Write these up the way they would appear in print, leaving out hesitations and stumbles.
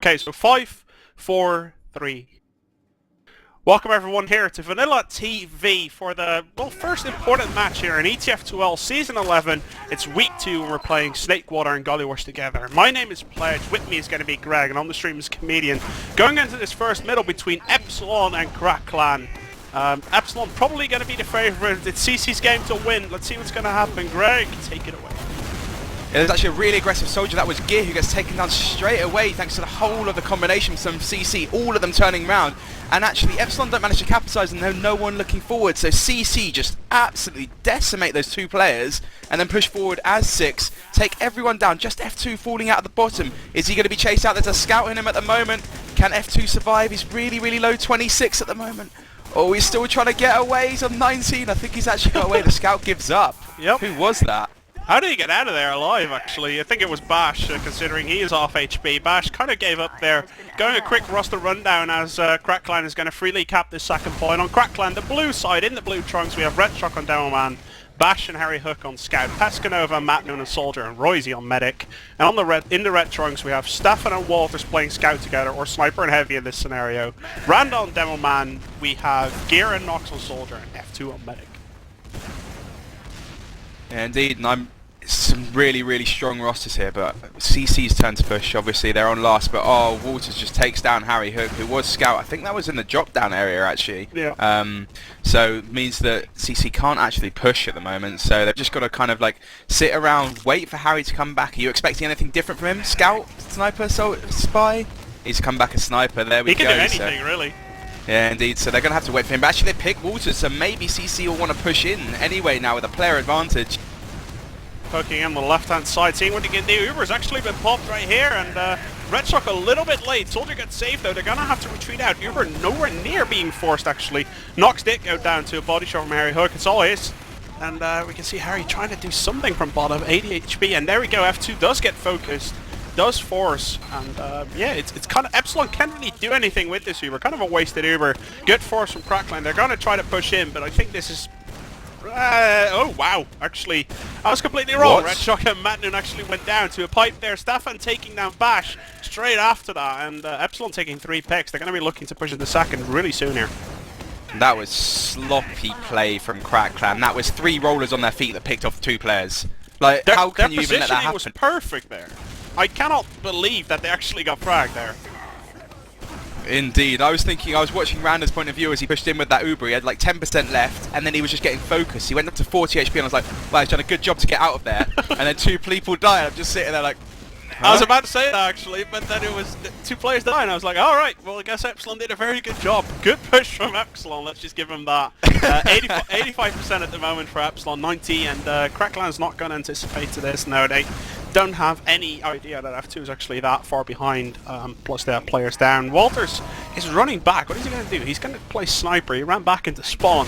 Okay, so 5, 4, 3. Welcome everyone here to VanillaTV for the, first important match here in ETF2L Season 11. It's Week 2 and we're playing Snakewater and Gollywurst together. My name is Pledge, with me is going to be Greg, and on the stream is Comedian. Going into this first middle between Epsilon and KnoxXx. Epsilon probably going to be the favourite. It's CC's game to win. Let's see what's going to happen. Greg, take it away. Yeah, there's actually a really aggressive soldier. That was Gear, who gets taken down straight away thanks to the whole of the combination from CC, all of them turning round. And actually Epsilon don't manage to capitalise and no one looking forward, so CC just absolutely decimate those two players and then push forward as 6, take everyone down. Just F2 falling out at the bottom. Is he going to be chased out? There's a scout in him at the moment. Can F2 survive? He's really low, 26 at the moment. Oh, he's still trying to get away. He's on 19. I think he's actually got away. The scout gives up. Yep. Who was that? How did he get out of there alive, actually? I think it was Bash, considering he is off HP. Bash kind of gave up there. Going a quick roster rundown as KnoxXx is going to freely cap this second point. On KnoxXx, the blue side, in the blue trunks, we have RedShock on Demoman, Bash and HarryHook on Scout, Pescanova, matnuN and Soldier, and Royze on Medic. And on the in the red trunks, we have Stefan and wltrs playing Scout together, or Sniper and Heavy in this scenario. Randa on Demoman, we have Gear and Nox on Soldier, and F2 on Medic. Yeah, indeed, and some really strong rosters here, but CC's turn to push. Obviously they're on last, but wltrs just takes down HarryHook, who was scout. I think that was in the drop down area actually. Yeah. So it means that CC can't actually push at the moment, so they've just got to kind of like sit around, wait for Harry to come back. Are you expecting anything different from him? Scout, sniper, spy? He's come back a sniper. There we go. He can do anything, really. Yeah, indeed. So they're going to have to wait for him. But actually they pick wltrs, so maybe CC will want to push in anyway now with a player advantage. Poking in the left-hand side, seeing what he can do. Uber's actually been popped right here, and RedShock a little bit late. Soldier gets saved though. They're gonna have to retreat out. Uber nowhere near being forced actually. Nox did go down to a body shot from HarryHook. It's all his. And we can see Harry trying to do something from bottom, 80 HP, and there we go. F2 does get focused, does force, and yeah, it's kind of, Epsilon can't really do anything with this Uber. Kind of a wasted Uber. Good force from KnoxXx. They're gonna try to push in, but I think this is. Oh wow, actually, I was completely wrong. RedShock and matnuN actually went down to a pipe there. Stefan taking down Bash straight after that, and Epsilon taking 3 picks. They're going to be looking to push in the second really soon here. That was sloppy play from KnoxXx. That was 3 rollers on their feet that picked off 2 players. Like, how can you even let that happen? Their positioning was perfect there. I cannot believe that they actually got fragged there. Indeed, I was watching Randa's point of view as he pushed in with that Uber. He had like 10% left, and then he was just getting focused. He went up to 40 HP, and I was like, wow, he's done a good job to get out of there. And then 2 people died. I'm just sitting there like, huh? I was about to say that actually, but then it was 2 players died, and I was like, alright, well I guess Epsilon did a very good job. Good push from Epsilon, let's just give him that. 85% at the moment for Epsilon, 90, and KnoxXx's not going to anticipate to this. No, they don't have any idea that F2 is actually that far behind, plus they have players down. wltrs is running back. What is he going to do? He's going to play sniper. He ran back into spawn.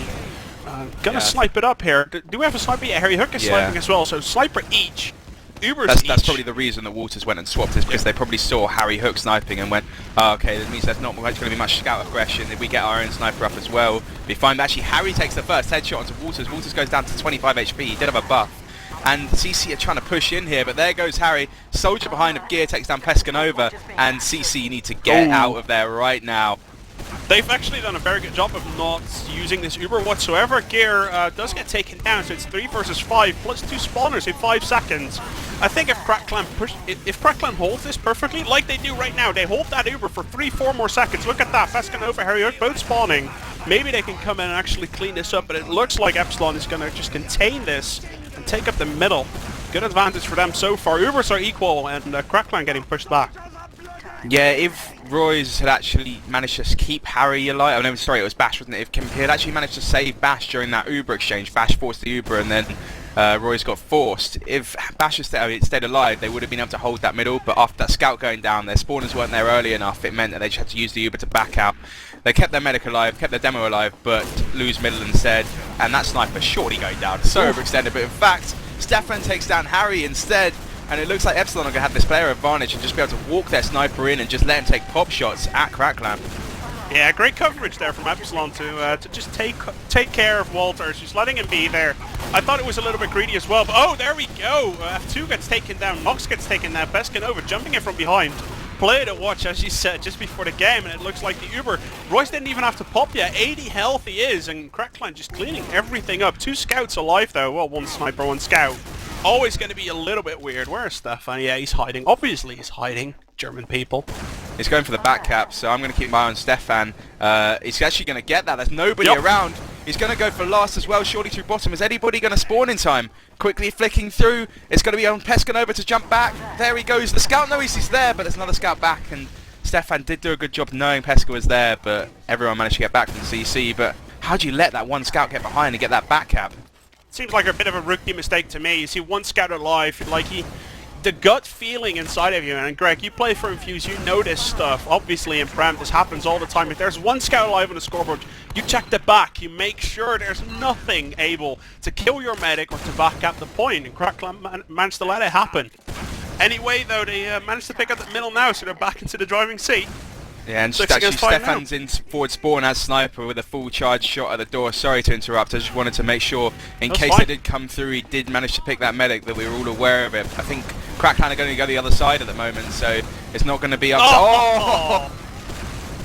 Going to snipe it up here. Do we have a sniper? Yeah, HarryHook is sniping as well, so sniper each. That's probably the reason that wltrs went and swapped this, because they probably saw HarryHook sniping and went, oh, okay, that means there's not going to be much scout aggression. If we get our own sniper up as well, be fine. But actually, Harry takes the first headshot onto wltrs. wltrs goes down to 25 HP. He did have a buff. And CC are trying to push in here, but there goes Harry. Soldier behind of Gear takes down Pescanova, and CC need to get out of there right now. They've actually done a very good job of not using this Uber whatsoever. Gear does get taken down, so it's 3 versus 5, plus 2 spawners in 5 seconds. I think if KnoxXx holds this perfectly, like they do right now, they hold that Uber for 3-4 more seconds. Look at that, Pescanova, HarryHook, both spawning. Maybe they can come in and actually clean this up, but it looks like Epsilon is going to just contain this and take up the middle. Good advantage for them so far. Ubers are equal, and KnoxXx getting pushed back. Yeah, if Royze had actually managed to keep Harry alive, oh no, sorry, it was Bash, wasn't it? If he had actually managed to save Bash during that Uber exchange, Bash forced the Uber and then Royze got forced. If Bash had stayed alive, they would have been able to hold that middle, but after that scout going down, their spawners weren't there early enough. It meant that they just had to use the Uber to back out. They kept their medic alive, kept their demo alive, but lose middle instead, and that sniper surely going down. So overextended, but in fact, Stefan takes down Harry instead, and it looks like Epsilon are going to have this player advantage and just be able to walk their sniper in and just let him take pop shots at KnoxXx. Yeah, great coverage there from Epsilon to just take care of wltrs, just letting him be there. I thought it was a little bit greedy as well, but oh, there we go. F2 gets taken down, Nox gets taken down, Pescanova jumping in from behind. play to watch, as you said, just before the game, and it looks like the Uber. Royze didn't even have to pop yet. 80 health he is, and KnoxXx just cleaning everything up. 2 scouts alive though. Well, 1 sniper, 1 scout. Always going to be a little bit weird. Where's Stefan? Yeah, he's hiding. Obviously he's hiding. German people. He's going for the back cap, so I'm going to keep my eye on Stefan. He's actually going to get that. There's nobody around. He's going to go for last as well, surely through bottom. Is anybody going to spawn in time? Quickly flicking through. It's going to be on Pescanova to jump back. There he goes. The scout knows he's there, but there's another scout back. And Stefan did do a good job knowing Pesca was there, but everyone managed to get back from CC. But how do you let that 1 scout get behind and get that back cap? Seems like a bit of a rookie mistake to me. You see 1 scout alive, like the gut feeling inside of you, and Greg, you play for Infuse, you know this stuff. Obviously in Prem, this happens all the time. If there's 1 scout alive on the scoreboard, you check the back, you make sure there's nothing able to kill your medic or to back up the point, and KnoxXx managed to let it happen. Anyway, though, they managed to pick up the middle now, so they're back into the driving seat. Yeah, and actually Stefan's in forward spawn as sniper with a full charge shot at the door. Sorry to interrupt, I just wanted to make sure, in case they did come through, he did manage to pick that medic, that we were all aware of it. I think KnoxXx are going to go the other side at the moment, so it's not going to be up.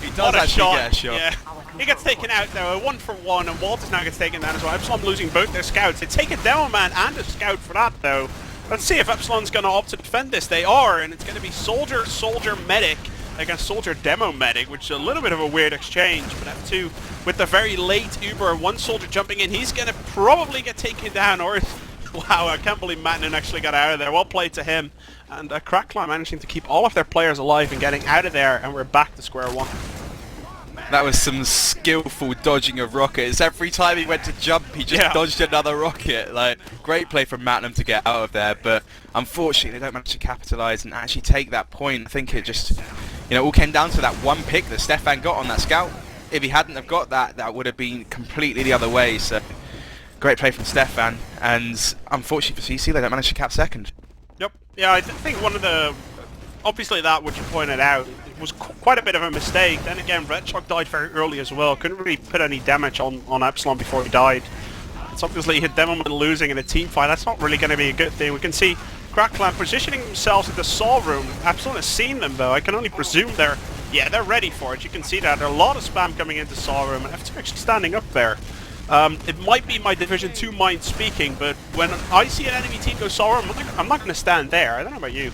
He does actually get a shot. Yeah. He gets taken out though, a 1 for 1, and Walters now gets taken down as well. Epsilon losing both their scouts. They take a demo man and a scout for that though. Let's see if Epsilon's going to opt to defend this. They are, and it's going to be soldier, medic against soldier, demo, medic, which is a little bit of a weird exchange. But F2 with the very late Uber, 1 soldier jumping in, he's going to probably get taken down, or wow, I can't believe matnuN actually got out of there. Well played to him. And KnoxXx managing to keep all of their players alive and getting out of there, and we're back to square 1. That was some skillful dodging of rockets. Every time he went to jump, he just dodged another rocket. Like, great play from matnuN to get out of there, but unfortunately they don't manage to capitalise and actually take that point. I think it just, all came down to that 1 pick that Stefan got on that scout. If he hadn't have got that, that would have been completely the other way. So, great play from Stefan, and unfortunately for CC, they don't manage to cap second. Yep. Yeah, I think one of the, obviously that, what you pointed out, was quite a bit of a mistake. Then again, RedShock died very early as well. Couldn't really put any damage on Epsilon before he died. It's obviously hit them losing in a team fight. That's not really going to be a good thing. We can see KnoxXx positioning themselves in the Saw room. Epsilon has seen them though. I can only presume they're ready for it. You can see that there are a lot of spam coming into Saw room, and F2 actually standing up there. It might be my Division 2 mind speaking, but when I see an enemy team go Saw room, I'm not going to stand there. I don't know about you.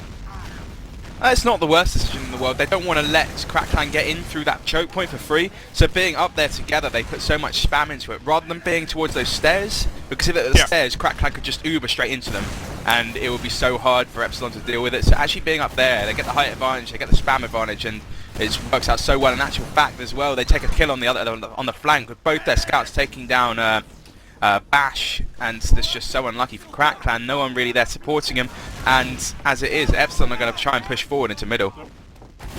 It's not the worst decision in the world. They don't want to let KnoxXx get in through that choke point for free. So being up there together, they put so much spam into it, rather than being towards those stairs. Because if it was the stairs, KnoxXx could just Uber straight into them, and it would be so hard for Epsilon to deal with it. So actually being up there, they get the height advantage, they get the spam advantage, and it works out so well. In actual fact as well, they take a kill on the flank with both their scouts taking down Bash, and that's just so unlucky for KnoxXx. No one really there supporting him, and as it is, Epsilon are going to try and push forward into middle.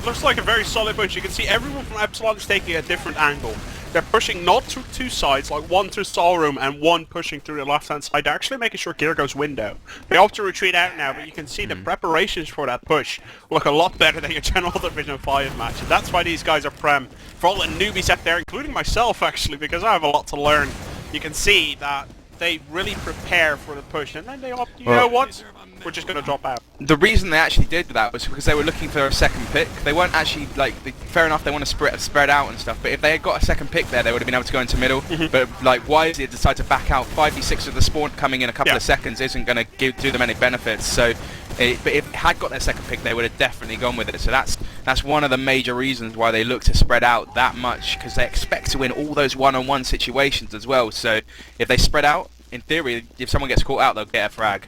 Looks like a very solid push. You can see everyone from Epsilon is taking a different angle. They're pushing not through 2 sides, like 1 through Saw room and 1 pushing through the left-hand side. They're actually making sure Gear goes window. They opt to retreat out now, but you can see the preparations for that push look a lot better than your general Division 5 match. And that's why these guys are Prem. For all the newbies out there, including myself actually, because I have a lot to learn, you can see that they really prepare for the push, and then they opt, you know what, we're just going to drop out. The reason they actually did that was because they were looking for a second pick. They weren't actually, fair enough, they want to spread out and stuff, but if they had got a second pick there, they would have been able to go into middle. But Royze decided to back out. 5v6 of the spawn coming in a couple of seconds isn't going to do them any benefits. So, but if they had got their second pick, they would have definitely gone with it. So that's one of the major reasons why they look to spread out that much, because they expect to win all those one-on-one situations as well. So if they spread out, in theory, if someone gets caught out, they'll get a frag.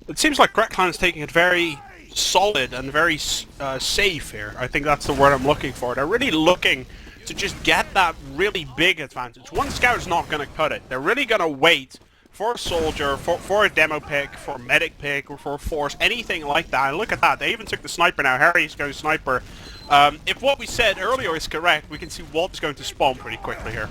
It seems like KnoxXx is taking it very solid and very safe here. I think that's the word I'm looking for. They're really looking to just get that really big advantage. 1 scout's not going to cut it. They're really going to wait for a soldier, for a demo pick, for a medic pick, or for a force, anything like that. And look at that. They even took the sniper now. Harry's going sniper. If what we said earlier is correct, we can see Walt's going to spawn pretty quickly here.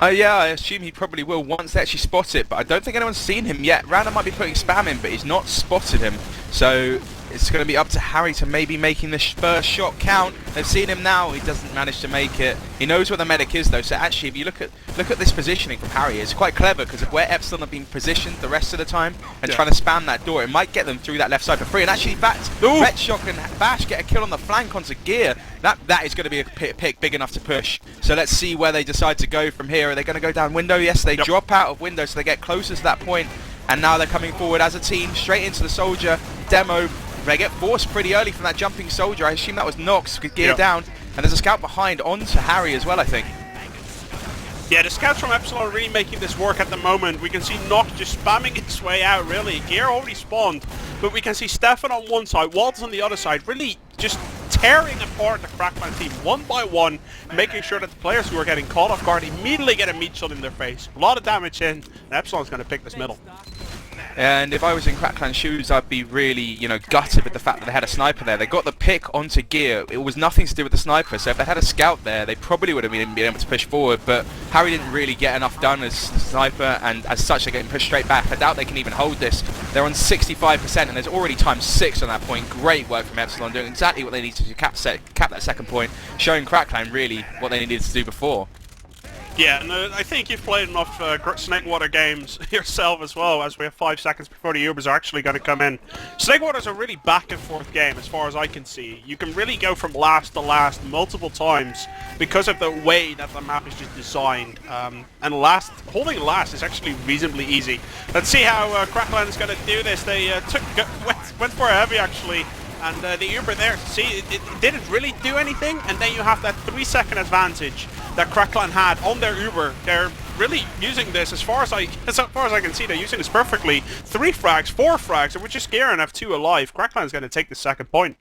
Yeah, I assume he probably will once they actually spot it, but I don't think anyone's seen him yet. Randa might be putting spam in, but he's not spotted him. So it's going to be up to Harry to maybe making the first shot count. They've seen him now. He doesn't manage to make it. He knows where the medic is though. So actually, if you look at this positioning from Harry, it's quite clever because of where Epsilon have been positioned the rest of the time and trying to spam that door. It might get them through that left side for free. And actually, in fact, RedShock and Bash get a kill on the flank onto Gear. That is going to be a pick big enough to push. So let's see where they decide to go from here. Are they going to go down window? Yes, they drop out of window, so they get closer to that point. And now they're coming forward as a team, straight into the soldier demo. They get forced pretty early from that jumping soldier. I assume that was Knox with Gear down. And there's a scout behind onto Harry as well, I think. Yeah, the scouts from Epsilon are really making this work at the moment. We can see Knox just spamming his way out, really. Gear already spawned, but we can see Stefan on one side, Waltz on the other side, really just tearing apart the Crackman team one by one, making sure that the players who are getting caught off guard immediately get a meat shot in their face. A lot of damage in, and Epsilon's going to pick this middle. And if I was in Crackland's shoes, I'd be really, you know, gutted with the fact that they had a sniper there. They got the pick onto Gear. It was nothing to do with the sniper, so if they had a scout there, they probably would have been able to push forward, but Harry didn't really get enough done as the sniper, and as such, they're getting pushed straight back. I doubt they can even hold this. They're on 65%, and there's already ×6 on that point. Great work from Epsilon, doing exactly what they needed to cap that second point, showing Crackland really what they needed to do before. Yeah, and I think you've played enough Snakewater games yourself as well, as we have 5 seconds before the Ubers are actually going to come in. Snakewater's a really back and forth game as far as I can see. You can really go from last to last multiple times because of the way that the map is just designed. And holding last is actually reasonably easy. Let's see how Crackland is going to do this. They went for a heavy actually. And the Uber there, see, it didn't really do anything, and then you have that 3-second advantage that Crackland had on their Uber. They're really using this, as far as I can see, they're using this perfectly. 3 frags, 4 frags, and we're just Gear and F2 alive. Crackland's going to take the second point.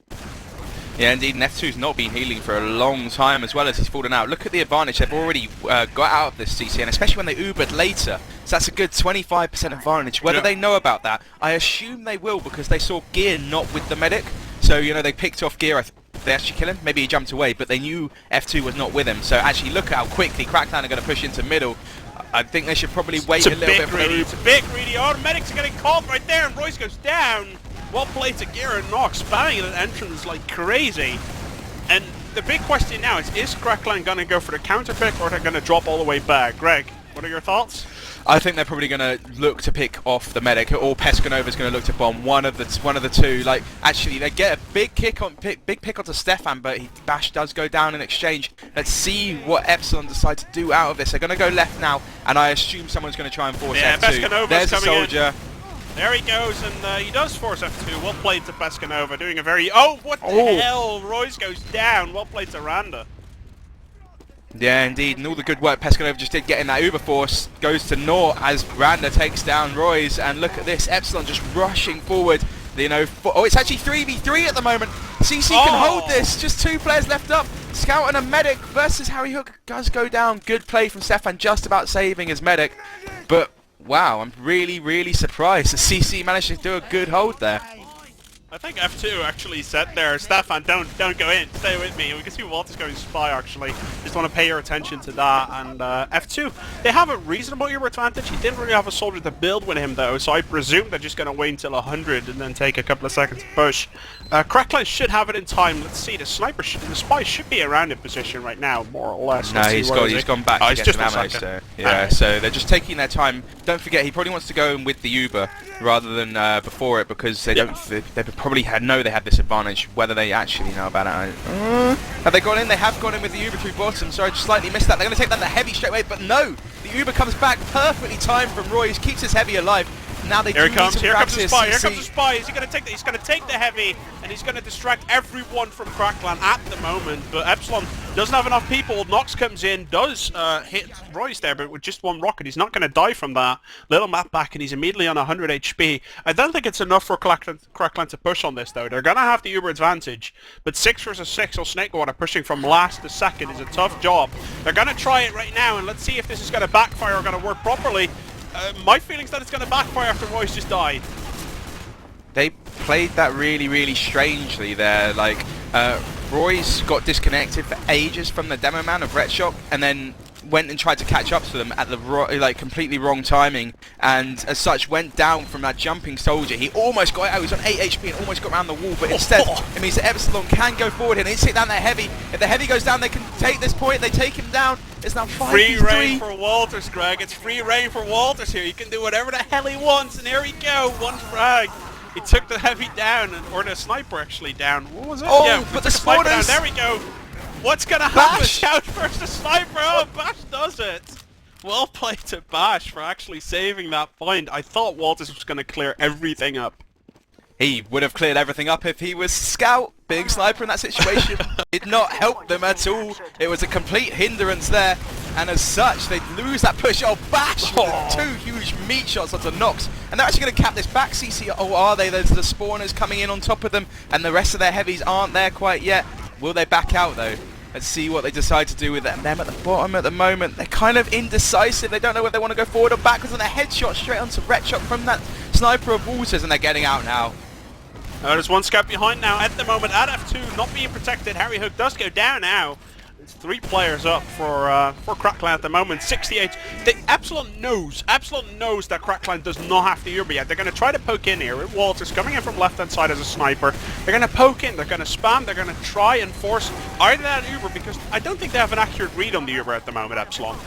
Yeah, indeed, and F2's not been healing for a long time, as well as he's fallen out. Look at the advantage they've already got out of this CC, and especially when they Ubered later. So that's a good 25% advantage. Whether they know about that, I assume they will, because they saw Gear not with the medic. So, you know, they picked off Gear. They actually kill him. Maybe he jumped away, but they knew F2 was not with him. So actually, look at how quickly Crackland are going to push into middle. I think they should probably wait a little bit for the It's a bit greedy. Oh, the medics are getting caught right there, and Royze goes down. Well played to Gear and Knox, spamming at entrance like crazy. And the big question now is Crackland going to go for the counter pick, or they're going to drop all the way back? Greg, what are your thoughts? I think they're probably going to look to pick off the medic, or Pescanova's going to look to bomb one of the two. Like, actually, they get a big pick onto Stefan, but Bash does go down in exchange. Let's see what Epsilon decide to do out of this. They're going to go left now, and I assume someone's going to try and force F2. Pescanova's There's a coming soldier. In. There he goes, and he does force F2. Well played to Pescanova, doing a very... Oh, what the hell? Royze goes down. Well played to Randa. Yeah, indeed, and all the good work Pescanova just did getting that Uber force goes to naught as Randa takes down Royze. And look at this, Epsilon just rushing forward. You know, oh, it's actually 3v3 at the moment. CC can hold this, just 2 players left up. Scout and a medic versus HarryHook does go down. Good play from Stefan, just about saving his medic. But wow, I'm really surprised that CC managed to do a good hold there. I think F2 actually said there, Stefan, don't go in, stay with me. And we can see Walter's going spy actually. Just want to pay your attention to that. And F2, they have a reasonable Uber advantage. He didn't really have a soldier to build with him though, so I presume they're just going to wait until 100 and then take a couple of seconds to push. Crackline should have it in time. Let's see, the spy should be around in position right now, more or less. No, he's gone back to get some ammo. So, yeah, so they're just taking their time. Don't forget, he probably wants to go in with the Uber rather than before it, because they don't. They probably know they had this advantage. Whether they actually know about it, have they gone in? They have gone in with the Uber through bottom. Sorry, I just slightly missed that. They're going to take down the heavy straight away, but no, the Uber comes back perfectly timed from Royze, keeps his heavy alive. Now they here do comes, need to here comes the practice. spy, here comes the spy. Is he going to take the, he's going to take the heavy, and he's going to distract everyone from Crackland at the moment. But Epsilon doesn't have enough people. Knox comes in, does hit Royze there, but with just 1 rocket. He's not going to die from that. Little map back, and he's immediately on 100 HP. I don't think it's enough for Crackland to push on this, though. They're going to have the Uber advantage, but 6 versus 6, or Snakewater pushing from last to second is a tough job. They're going to try it right now, and let's see if this is going to backfire or going to work properly. My feeling's that it's going to backfire after Royze just died. They played that really strangely there. Like, Royze got disconnected for ages from the demo man of RedShock, and then went and tried to catch up to them at the completely wrong timing, and as such went down from that jumping soldier. He almost got out. He was on 8 HP and almost got around the wall, but instead it means that Epsilon can go forward and they take down their heavy. If the heavy goes down, they can take this point. They take him down. It's now 5v3. Free reign for wltrs, Greg. It's free reign for wltrs here. He can do whatever the hell he wants, and here we go. One frag. He took the heavy down, or the sniper actually down. What was it? Oh, yeah, but the sniper down. spawners. There we go. What's gonna happen? Bash. Scout versus the sniper. Oh, Bash does it. Well played to Bash for actually saving that point. I thought wltrs was gonna clear everything up. He would have cleared everything up if he was Scout. Being sniper in that situation did not help them at all. It was a complete hindrance there, and as such, they'd lose that push. Oh, Bash with 2 huge meat shots onto Nox, and they're actually going to cap this back. CC, oh, are they? There's the spawners coming in on top of them, and the rest of their heavies aren't there quite yet. Will they back out, though? Let's see what they decide to do with them. Them at the bottom at the moment, they're kind of indecisive. They don't know whether they want to go forward or backwards, and a headshot straight onto wretshock from that sniper of wltrs, and they're getting out now. There's one scout behind now at the moment at F2, not being protected. HarryHook does go down now. It's 3 players up for Crackline at the moment. 68. Epsilon knows that Crackline does not have the Uber yet. They're going to try to poke in here. wltrs coming in from left-hand side as a sniper. They're going to poke in. They're going to spam. They're going to try and force either that Uber, because I don't think they have an accurate read on the Uber at the moment, Epsilon.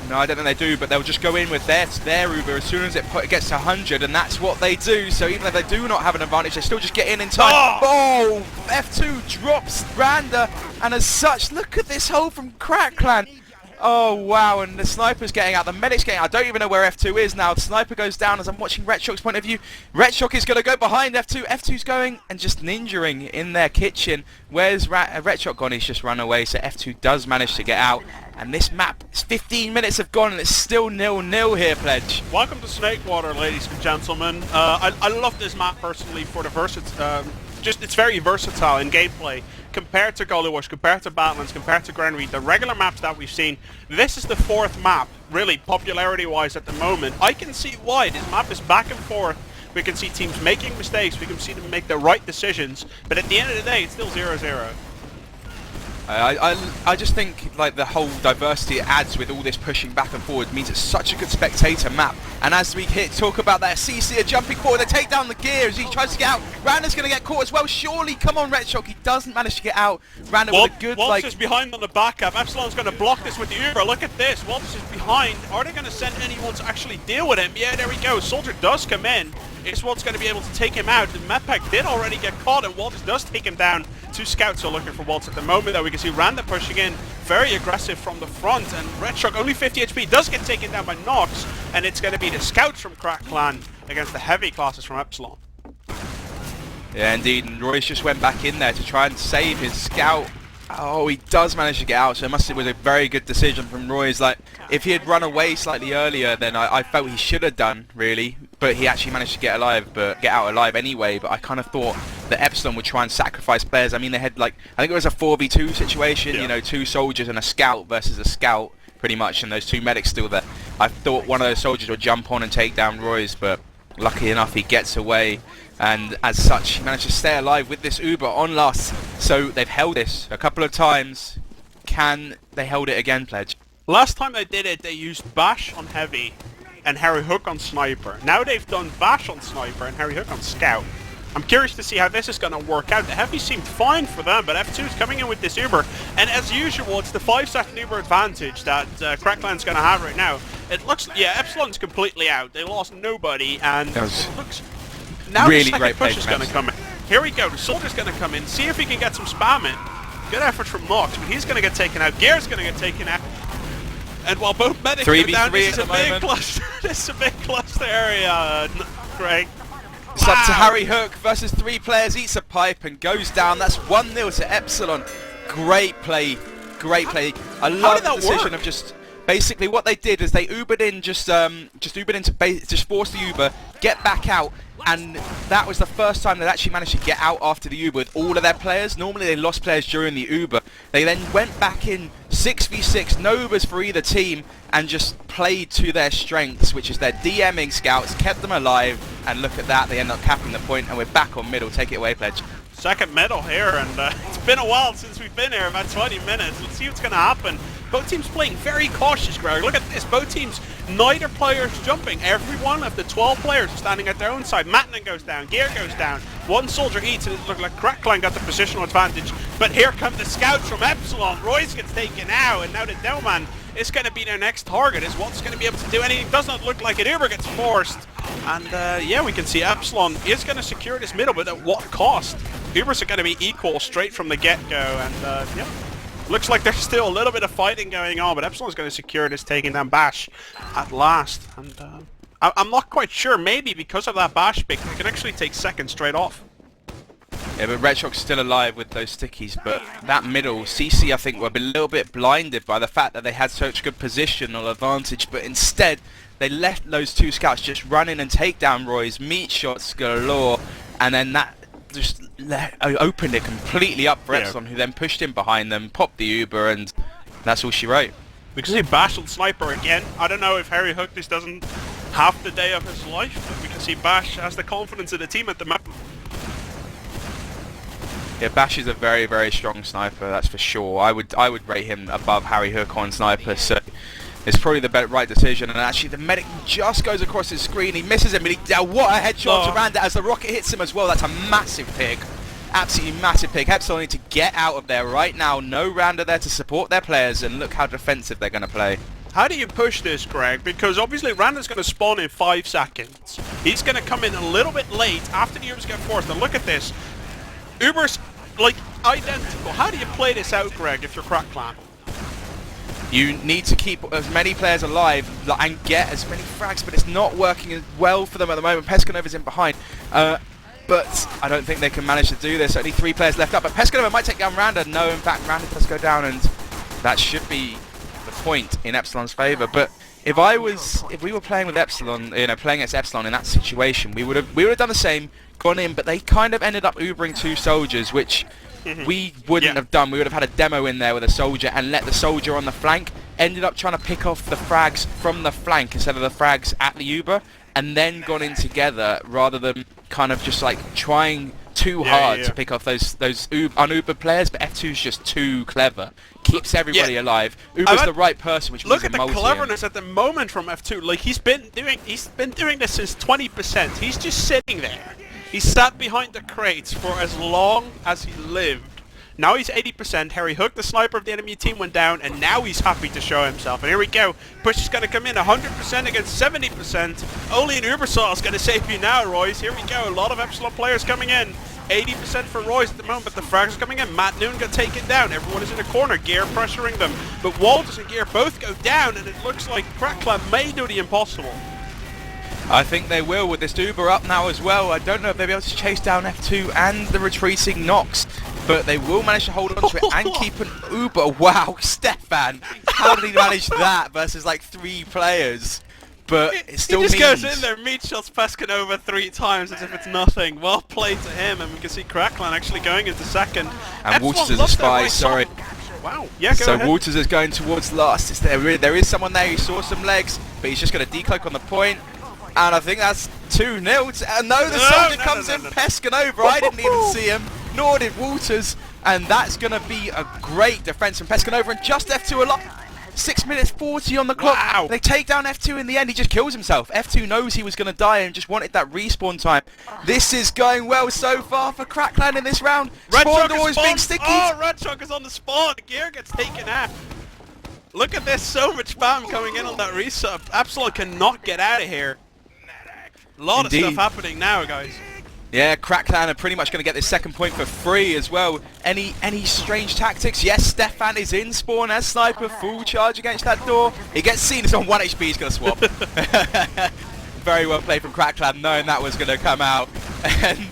No, I don't think they do, but they'll just go in with their Uber as soon as it gets to 100, and that's what they do. So even if they do not have an advantage, they still just get in time. Oh! F2 drops Randa, and as such, look at this hole from Crackline. Oh, wow, and the sniper's getting out, the medic's getting out. I don't even know where F2 is now. The sniper goes down as I'm watching wretshock's point of view. wretshock is going to go behind F2. F2's going and just ninjaing in their kitchen. Where's wretshock gone? He's just run away, so F2 does manage to get out. And this map, it's 15 minutes have gone and it's still 0-0 here, Pledge. Welcome to Snakewater, ladies and gentlemen. I love this map personally for the it's very versatile in gameplay compared to Gullywash, compared to Battlelands, compared to Grand Reed, the regular maps that we've seen. This is the 4th map, really, popularity-wise at the moment. I can see why. This map is back and forth. We can see teams making mistakes. We can see them make the right decisions. But at the end of the day, it's still 0-0. I just think like the whole diversity it adds with all this pushing back and forward means it's such a good spectator map. And as we talk about that, CC are jumping forward, they take down the gear as he tries to get out. Randa's going to get caught as well, surely. Come on, wretshock, he doesn't manage to get out. Randa with a good wltrs is behind on the backup. Epsilon's going to block this with the Uber. Look at this, wltrs is behind. Are they going to send anyone to actually deal with him? Yeah, there we go. Soldier does come in. Is what's going to be able to take him out. The Medpack did already get caught, and wltrs does take him down. 2 scouts are looking for wltrs at the moment, though. We can see Randa pushing in, very aggressive from the front, and wretshock, only 50 HP, does get taken down by Nox, and it's going to be the scouts from Crackline against the heavy classes from Epsilon. Yeah, indeed, and Royze just went back in there to try and save his scout. Oh, he does manage to get out, so it was a very good decision from Royze. Like, if he had run away slightly earlier, then I felt he should have done, really. But he actually managed to get out alive anyway. But I kind of thought that Epsilon would try and sacrifice players. I mean, they had, like, I think it was a 4v2 situation, you know, 2 soldiers and a scout versus a scout, pretty much, and those 2 medics still there. I thought one of those soldiers would jump on and take down Royze, but lucky enough, he gets away. And as such, he managed to stay alive with this Uber on loss. So they've held this a couple of times. Can they hold it again, Pledge? Last time they did it, they used Bash on Heavy and HarryHook on Sniper. Now they've done Bash on Sniper and HarryHook on Scout. I'm curious to see how this is going to work out. The Heavy seemed fine for them, but F2 is coming in with this Uber. And as usual, it's the 5-second Uber advantage that Crackline's going to have right now. It looks, yeah, Epsilon's completely out. They lost nobody, and it looks... Now really the second great push is going to come in. Here we go. The soldier's going to come in. See if he can get some spam in. Good effort from Nox, but he's going to get taken out. Gear's going to get taken out. And while both medics go down, this is a big cluster. This is a big cluster area, Greg. It's up to HarryHook versus 3 players. Eats a pipe and goes down. That's 1-0 to Epsilon. Great play. Great play. I love the decision of just... Basically, what they did is they Ubered in, just Ubered in to just force the Uber, get back out, and that was the first time they actually managed to get out after the Uber with all of their players. Normally they lost players during the Uber. They then went back in 6v6, no Ubers for either team, and just played to their strengths, which is their DMing scouts, kept them alive, and look at that, they end up capping the point, and we're back on middle. Take it away, Pledge. Second middle here, and it's been a while since we've been here, about 20 minutes. Let's see what's going to happen. Both teams playing very cautious, Greg. Look at this. Both teams, neither player's jumping. Every one of the 12 players are standing at their own side. matnuN goes down. Gear goes down. One soldier eats, and it looked like KnoxXx got the positional advantage. But here come the scouts from Epsilon. Royze gets taken out, and now the Delman is going to be their next target. Is what's going to be able to do anything. Does not look like it. Uber gets forced. And yeah, we can see Epsilon is going to secure this middle, but at what cost? Ubers are going to be equal straight from the get-go, and yeah. Looks like there's still a little bit of fighting going on, but Epsilon's going to secure this, taking down Bash at last. And I'm not quite sure, maybe because of that Bash pick, they can actually take second straight off. Yeah, but RedShock's still alive with those stickies, but that middle, CC I think were a little bit blinded by the fact that they had such good positional advantage, but instead they left those two scouts just run in and take down Royze, meat shots galore, and then that just opened it completely up for Epsilon, who then pushed in behind them, popped the Uber, and that's all she wrote. We can see Bash on Sniper again. I don't know if HarryHook this doesn't have the day of his life, but we can see Bash has the confidence of the team at the moment. Yeah, Bash is a very, very strong sniper, that's for sure. I would rate him above HarryHook on sniper, so it's probably the right decision. And actually, the medic just goes across his screen. He misses him, but what a headshot to Randa as the rocket hits him as well. That's a massive pick. Absolutely massive pick. Epsilon need to get out of there right now. No Randa there to support their players, and look how defensive they're going to play. How do you push this, Greg? Because obviously Randa's going to spawn in 5 seconds. He's going to come in a little bit late after the Ubers get forced. And look at this. Ubers, like, identical. How do you play this out, Greg, if you're KnoxXx? You need to keep as many players alive and get as many frags, but it's not working as well for them at the moment. Pescanova's in behind, but I don't think they can manage to do this. Only 3 players left up, but Pescanova might take down Randa. No, in fact, Randa does go down, and that should be the point in Epsilon's favour. But if we were playing with Epsilon, playing against Epsilon in that situation, we would have done the same, gone in, but they kind of ended up Ubering 2 soldiers, which we wouldn't have done. We would have had a demo in there with a soldier and let the soldier on the flank. Ended up trying to pick off the frags from the flank instead of the frags at the Uber, and then gone in together rather than kind of just like trying too hard to pick off those un-Uber players. But F2's just too clever. Keeps everybody alive. Uber's the right person, which look means at the cleverness at the moment from F2. Like he's been doing this since 20%. He's just sitting there. He sat behind the crates for as long as he lived. Now he's 80%. HarryHook, the sniper of the enemy team, went down, and now he's happy to show himself. And here we go. Push is going to come in 100% against 70%. Only an Ubersaw is going to save you now, Royze. Here we go. A lot of Epsilon players coming in. 80% for Royze at the moment, but the frags are coming in. matnuN got taken down. Everyone is in a corner. Gear pressuring them. But wltrs and Gear both go down, and it looks like KnoxXx may do the impossible. I think they will with this Uber up now as well. I don't know if they'll be able to chase down F2 and the retreating Knox, but they will manage to hold on to it and keep an Uber. Wow, Stefan, how did he manage that versus like 3 players? But it still he just goes in there, meat shots Pescanova 3 times as if it's nothing. Well played to him, and we can see KnoxXx actually going into second. And wltrs is a spy, sorry. Wow. Yeah, go ahead. wltrs is going towards last. There is someone there who saw some legs, but he's just going to decloak on the point. And I think that's 2-0. No, the soldier comes in, Pescanova. I didn't even see him, nor did wltrs. And that's going to be a great defense from Pescanova, and just F2 alive. 6 minutes 40 on the clock. Wow. They take down F2 in the end. He just kills himself. F2 knows he was going to die and just wanted that respawn time. This is going well so far for KnoxXx in this round. Spawn door is being sticky. Oh, RedShock is on the spawn. Gear gets taken out. Look at this. So much spam coming in on that resub. Epsilon cannot get out of here. A lot of stuff happening now, guys. Yeah, KnoxXx are pretty much going to get this second point for free as well. Any strange tactics? Yes, Stefan is in spawn as sniper, full charge against that door. He gets seen, it's on 1 HP, he's going to swap. Very well played from KnoxXx, knowing that was going to come out. And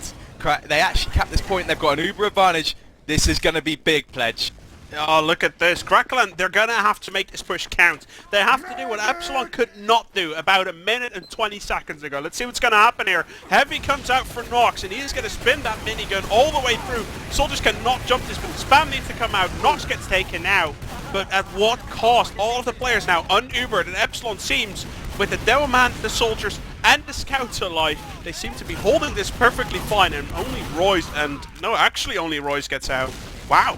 they actually capped this point, they've got an Uber advantage. This is going to be big, Pledge. Oh, look at this. KnoxXx, they're going to have to make this push count. They have to do what Epsilon could not do about 1 minute and 20 seconds ago. Let's see what's going to happen here. Heavy comes out for Knox, and he is going to spin that minigun all the way through. Soldiers cannot jump this, but Spam needs to come out. Knox gets taken out, but at what cost? All of the players now un-Ubered, and Epsilon seems, with the Devilman, the soldiers, and the scouts alive, they seem to be holding this perfectly fine, and only Royze, and no, actually only Royze gets out. Wow.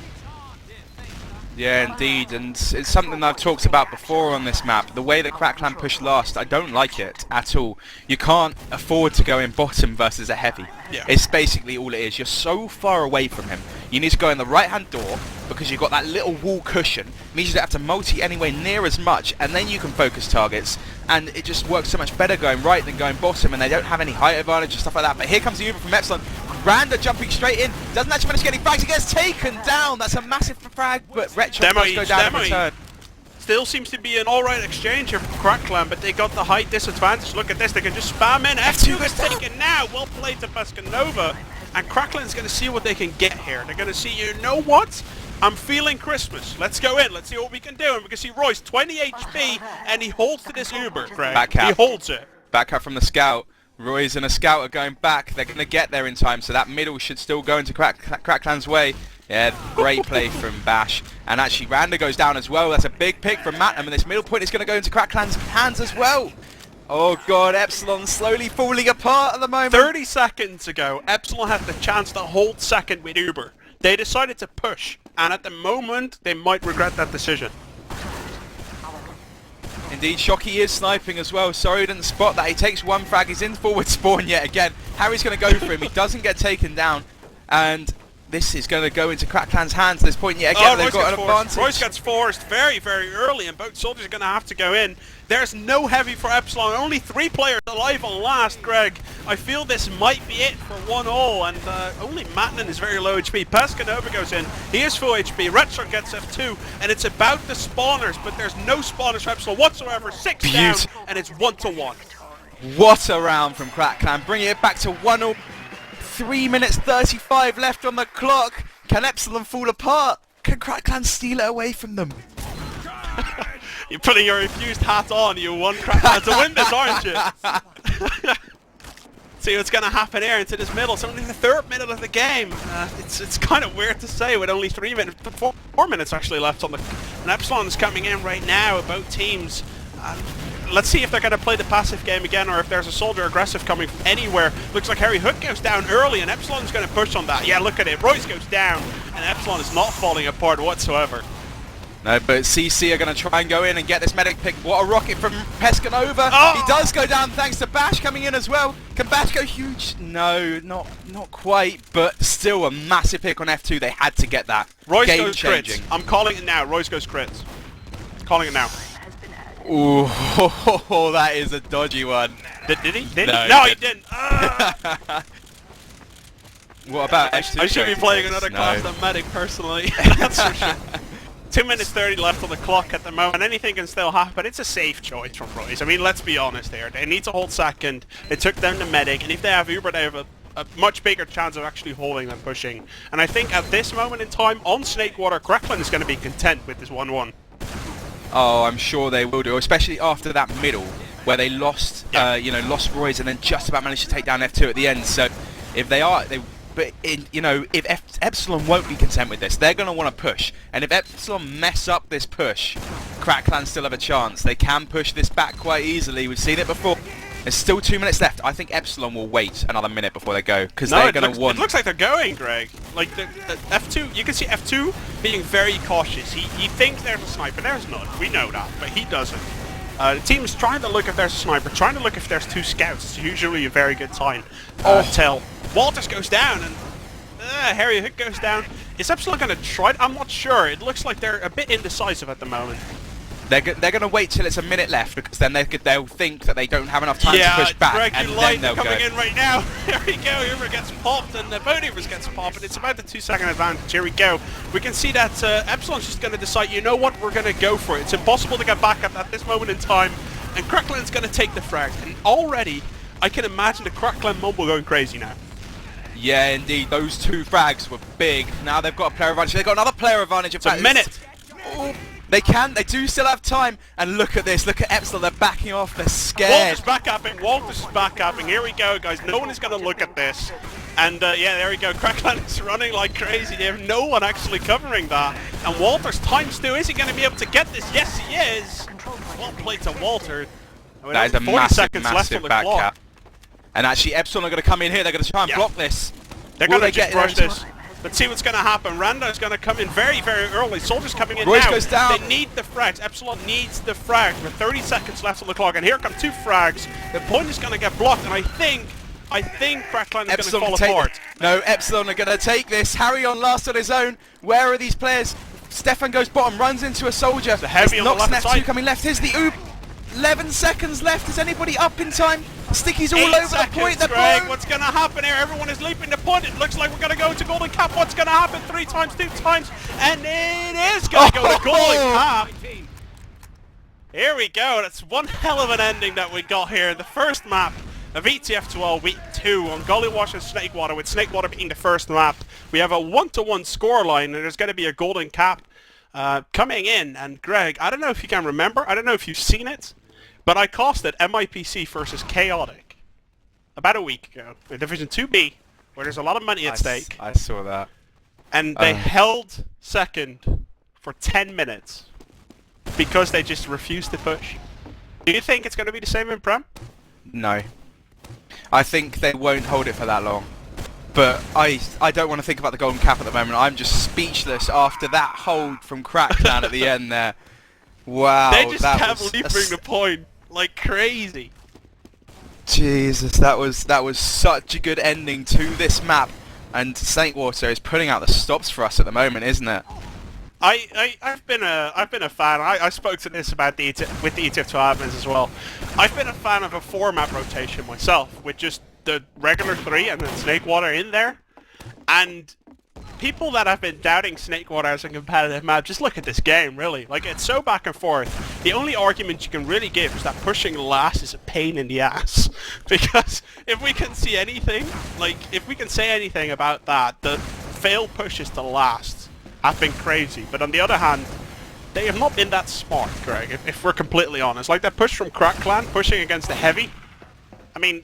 Yeah, indeed, and it's something that I've talked about before on this map. The way that Crackland pushed last, I don't like it at all. You can't afford to go in bottom versus a heavy. Yeah. It's basically all it is. You're so far away from him. You need to go in the right-hand door because you've got that little wall cushion. It means you don't have to multi anywhere near as much, and then you can focus targets. And it just works so much better going right than going bottom, and they don't have any height advantage and stuff like that. But here comes the Uber from Epsilon. Randa jumping straight in, doesn't actually manage to get any frags, he gets taken down. That's a massive frag, but Retro does go down in return. Still seems to be an alright exchange here for Crackland, but they got the height disadvantage. Look at this, they can just spam in. F2 is taken now. Well played to Pescanova. And Crackland's going to see what they can get here. They're going to see, you know what? I'm feeling Christmas. Let's go in. Let's see what we can do. And we can see Royze, 20 HP, and he holds to this Uber, Greg. Back out. He holds it. Back out from the scout. Royze and a scout are going back. They're going to get there in time, so that middle should still go into Crackland's way. Yeah, great play from Bash. And actually, Randa goes down as well. That's a big pick from matnuN, and this middle point is going to go into Crackland's hands as well. Oh god, Epsilon slowly falling apart at the moment. 30 seconds ago, Epsilon had the chance to hold second with Uber. They decided to push, and at the moment, they might regret that decision. Indeed, Schocky is sniping as well. Sorry, didn't spot that. He takes one frag. He's in forward spawn yet again. Harry's going to go for him. He doesn't get taken down. And this is going to go into Crackland's hands at this point yet again. They've got an advantage. Royze gets forced very, very early, and both soldiers are going to have to go in. There's no heavy for Epsilon. Only 3 players alive on last, Greg. I feel this might be it for 1-all, and only matnuN is very low HP. Pescanova goes in. He is full HP. Retro gets F2, and it's about the spawners, but there's no spawners for Epsilon whatsoever. 6 down, and it's 1-1. What a round from Crackland, bringing it back to 1-all. 3 minutes 35 left on the clock. Can Epsilon fall apart? Can Crackland steal it away from them? You're putting your refused hat on. You want Crackland to win this, aren't you? See what's going to happen here into this middle. It's only the 3rd minute of the game. It's kind of weird to say with only 3 minutes, 4 minutes actually left on the. And Epsilon's coming in right now. Both teams. Let's see if they're going to play the passive game again, or if there's a soldier aggressive coming from anywhere. Looks like HarryHook goes down early, and Epsilon's going to push on that. Yeah, look at it. Royze goes down, and Epsilon is not falling apart whatsoever. No, but CC are going to try and go in and get this medic pick. What a rocket from Pescanova. Oh! He does go down thanks to Bash coming in as well. Can Bash go huge? No, not quite, but still a massive pick on F2. They had to get that. Royze Game goes changing. crits. I'm calling it now. Royze goes crits. Calling it now. Ooh, that is a dodgy one. Did he? No, he didn't. What about I F2? should be playing another class than medic personally. That's for sure. 2 minutes 30 left on the clock at the moment. Anything can still happen. It's a safe choice from Royze. I mean, let's be honest here. They need to hold second. It took them to medic, and if they have Uber, they have a much bigger chance of actually holding than pushing. And I think at this moment in time, on Snakewater, Crackland is going to be content with this 1-1. Oh, I'm sure they will do, especially after that middle where they lost, lost Royze and then just about managed to take down F2 at the end. So if they are, if Epsilon won't be content with this, they're going to want to push. And if Epsilon mess up this push, Crackland still have a chance. They can push this back quite easily. We've seen it before. There's still 2 minutes left. I think Epsilon will wait another minute before they go, because they're going to want... It looks like they're going, Greg. Like, the F2, you can see F2 being very cautious. He thinks there's a sniper. There's none. We know that, but he doesn't. The team's trying to look if there's a sniper, trying to look if there's 2 scouts. It's usually a very good sign. Till wltrs goes down, and HarryHook goes down. Is Epsilon going to try it? I'm not sure. It looks like they're a bit indecisive at the moment. They're going to wait till it's a minute left, because then they'll think that they don't have enough time to push back, Greg, and then they'll coming in right now. Here we go. Uber gets popped, and both Ubers gets popped, and it's about the 2-second advantage. Here we go. We can see that Epsilon's just going to decide, you know what, we're going to go for it. It's impossible to get back at this moment in time, and Crackland's going to take the frag. And already, I can imagine the Crackland mumble going crazy now. Yeah, indeed. Those 2 frags were big. Now they've got a player advantage. They've got another player advantage. It's a minute. They do still have time, and look at this, look at Epsilon, they're backing off, they're scared. wltrs back-upping, wltrs is back-upping, here we go guys, no one is going to look at this. And yeah, there we go, Crackland is running like crazy, they have no one actually covering that. And wltrs times 2, is he going to be able to get this? Yes he is! Well played to wltrs. That is a 40 seconds left on the back clock. cap. And actually Epsilon are going to come in here, they're going to try and block this. They're going to just rush this. Let's see what's going to happen. Randa is going to come in very, very early. Soldiers coming in Royze now. goes down. They need the frags. Epsilon needs the frags with 30 seconds left on the clock. And here come 2 frags. The point is going to get blocked. And I think Crackline is going to fall apart. No, Epsilon are going to take this. Harry on last on his own. Where are these players? Stefan goes bottom, runs into a soldier. The heavy on the left side. coming left. Here's the oop. 11 seconds left. Is anybody up in time? Sticky's all 8 over seconds, the point. Greg. What's going to happen here? Everyone is leaping the point. It looks like we're going to go to Golden Cap. What's going to happen? 3 times, 2 times. And it is going to go to Golden Cap. Here we go. That's one hell of an ending that we got here. The first map of ETF2L Week 2 on Gollywash and Snakewater, with Snakewater being the first map. We have a 1-to-1 scoreline, and there's going to be a Golden Cap coming in. And Greg, I don't know if you can remember. I don't know if you've seen it. But I costed MIPC versus Chaotic about a week ago in Division 2B, where there's a lot of money at stake. I saw that. And they held second for 10 minutes because they just refused to push. Do you think it's going to be the same in Prem? No. I think they won't hold it for that long. But I don't want to think about the Golden Cap at the moment. I'm just speechless after that hold from Crackdown at the end there. Wow. They just kept leaping the point like crazy. Jesus, that was such a good ending to this map, and Snakewater is putting out the stops for us at the moment, isn't it? I've been a fan. I spoke to this about with the ETF2 admins as well. I've been a fan of a 4-map rotation myself, with just the regular 3 and then Snakewater in there. And people that have been doubting Snakewater as a competitive map, just look at this game, really. Like, it's so back and forth. The only argument you can really give is that pushing last is a pain in the ass. Because if we can see anything, like, if we can say anything about that, the failed pushes to last have been crazy. But on the other hand, they have not been that smart, Greg, if we're completely honest. Like, that push from Crack Clan, pushing against the Heavy, I mean,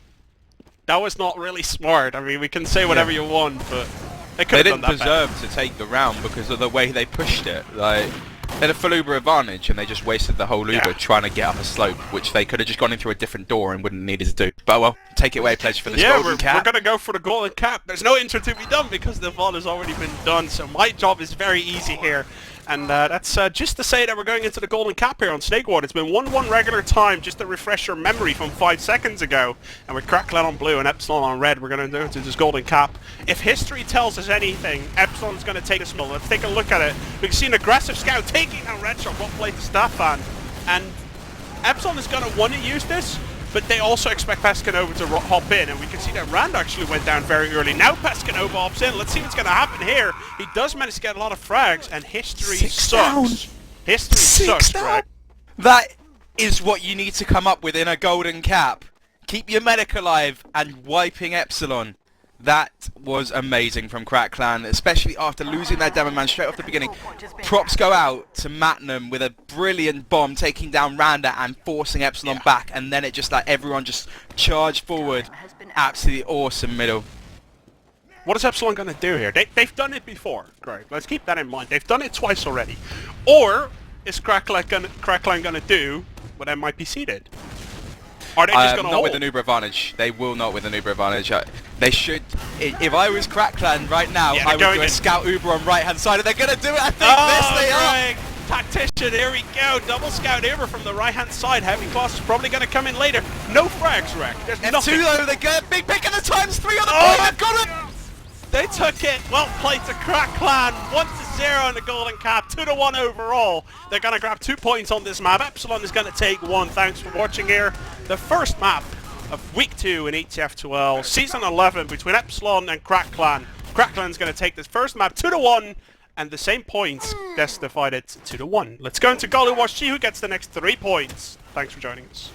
that was not really smart. I mean, we can say whatever you want, but they didn't deserve to take the round because of the way they pushed it. Like, they had a full Uber advantage and they just wasted the whole Uber trying to get up a slope, which they could have just gone in through a different door and wouldn't have needed to do. But well, take it away, Pledge, for this Golden Cap. We're going to go for the Golden Cap. There's no intro to be done because the VOD has already been done, so my job is very easy here. And that's just to say that we're going into the Golden Cap here on Snakewater. It's been 1-1 regular time, just to refresh your memory from 5 seconds ago. And with Crackland on blue and Epsilon on red, we're going to go into this Golden Cap. If history tells us anything, Epsilon's going to take this mill. Let's take a look at it. We can see an aggressive scout taking down Red Shark, well played to Stefan. And Epsilon is going to want to use this, but they also expect Pescanova to hop in, and we can see that Randa actually went down very early. Now Pescanova hops in. Let's see what's going to happen here. He does manage to get a lot of frags, and history sucks. History sucks, Greg. That is what you need to come up with in a Golden Cap. Keep your medic alive and wiping Epsilon. That was amazing from Crack Clan, especially after losing their demo man straight off the beginning. Props go out to matnuN with a brilliant bomb taking down Randa and forcing Epsilon back, and then it just like everyone just charged forward. Absolutely awesome middle. What is Epsilon going to do here? They've done it before, Greg. Let's keep that in mind. They've done it twice already. Or is Crackline going to do what MIPC did? Are they just going to not with an Uber advantage. They will not with an Uber advantage. They should. If I was Crack Clan right now, I would do a scout Uber on right hand side, and they're going to do it. I think they are. Tactician, here we go. Double scout Uber from the right hand side. Heavy class is probably going to come in later. No frags, Rec. There's nothing. F2 though, they get a big pick and the times 3 on the point. They've got it. They took it. Well played to Crack Clan. 1-0 in the Golden Cap. 2-1 overall. They're going to grab 2 points on this map. Epsilon is going to take 1. Thanks for watching here. The first map of Week 2 in ETF2L. Season 11 between Epsilon and Crack Clan. Crack Clan's going to take this first map 2-1. And the same points gets divided 2-1. Let's go into Gollywash, see who gets the next 3 points. Thanks for joining us.